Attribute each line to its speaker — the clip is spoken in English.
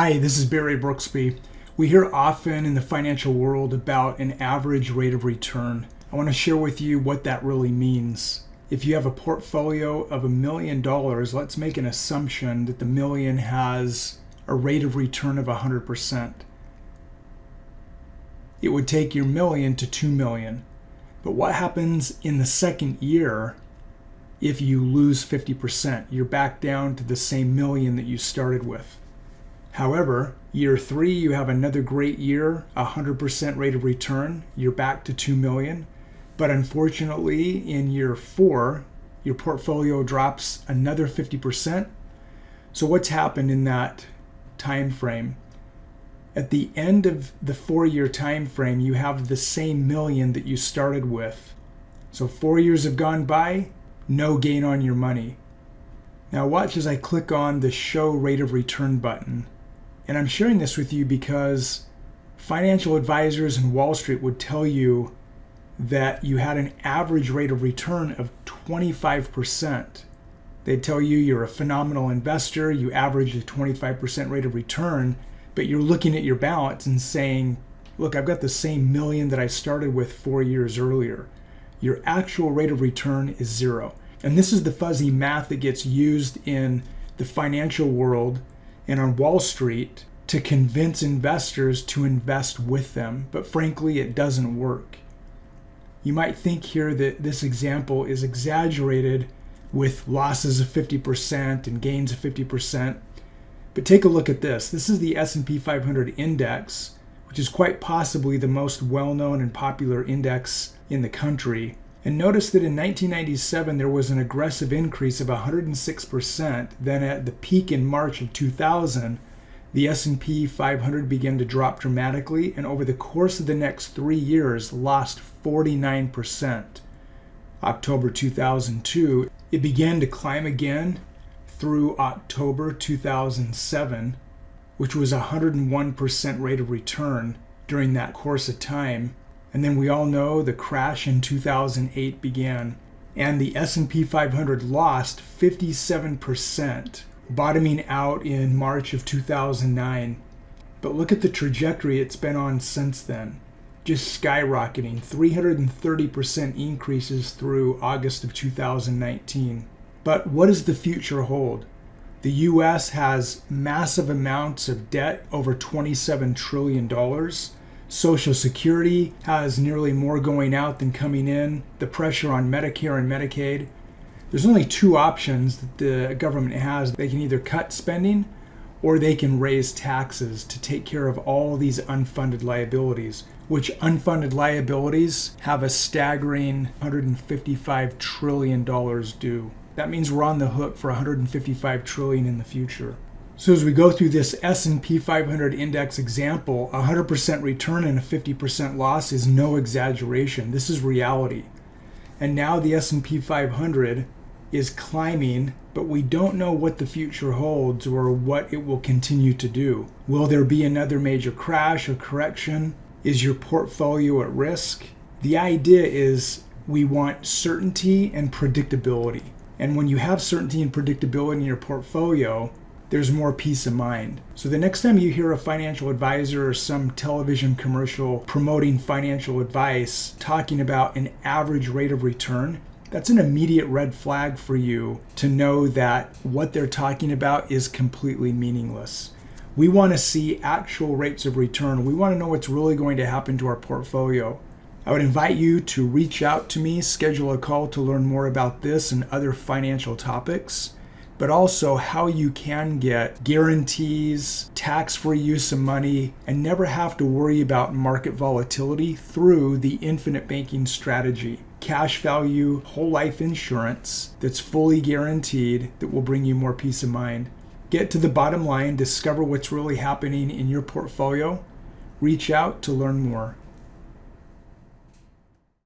Speaker 1: Hi, this is Barry Brooksby. We hear often in the financial world about an average rate of return. I want to share with you what that really means. If you have a portfolio of $1 million, let's make an assumption that the million has a rate of return of 100%. It would take your million to 2 million. But what happens in the second year if you lose 50%? You're back down to the same million that you started with. However, year 3, you have another great year, 100% rate of return, you're back to 2 million. But unfortunately, in year 4, your portfolio drops another 50%. So what's happened in that time frame? At the end of the 4-year time frame, you have the same million that you started with. So 4 years have gone by, no gain on your money. Now watch as I click on the Show Rate of Return button. And I'm sharing this with you because financial advisors in Wall Street would tell you that you had an average rate of return of 25%. They'd tell you you're a phenomenal investor, you averaged a 25% rate of return, but you're looking at your balance and saying, look, I've got the same million that I started with 4 years earlier. Your actual rate of return is 0. And this is the fuzzy math that gets used in the financial world and on Wall Street to convince investors to invest with them. But frankly, it doesn't work. You might think here that this example is exaggerated with losses of 50% and gains of 50%. But take a look at this. This is the SP500 index, which is quite possibly the most well-known and popular index in the country. And notice that in 1997, there was an aggressive increase of 106%. Then at the peak in March of 2000, the S&P 500 began to drop dramatically, and over the course of the next 3 years, lost 49%. October 2002, it began to climb again through October 2007, which was a 101% rate of return during that course of time. And then we all know the crash in 2008 began, and the S&P 500 lost 57%, bottoming out in March of 2009. But look at the trajectory it's been on since then, just skyrocketing, 330% increases through August of 2019. But what does the future hold? The US has massive amounts of debt, over $27 trillion. Social Security has nearly more going out than coming in. The pressure on Medicare and Medicaid. There's only 2 options that the government has. They can either cut spending or they can raise taxes to take care of all these unfunded liabilities, which unfunded liabilities have a staggering $155 trillion due. That means we're on the hook for $155 trillion in the future. So as we go through this S&P 500 index example, 100% return and a 50% loss is no exaggeration. This is reality. And now the S&P 500 is climbing, but we don't know what the future holds or what it will continue to do. Will there be another major crash or correction? Is your portfolio at risk? The idea is we want certainty and predictability. And when you have certainty and predictability in your portfolio, there's more peace of mind. So the next time you hear a financial advisor or some television commercial promoting financial advice talking about an average rate of return, that's an immediate red flag for you to know that what they're talking about is completely meaningless. We want to see actual rates of return. We want to know what's really going to happen to our portfolio. I would invite you to reach out to me, schedule a call to learn more about this and other financial topics, but also how you can get guarantees, tax-free use of money, and never have to worry about market volatility through the infinite banking strategy. Cash value, whole life insurance that's fully guaranteed that will bring you more peace of mind. Get to the bottom line, discover what's really happening in your portfolio. Reach out to learn more.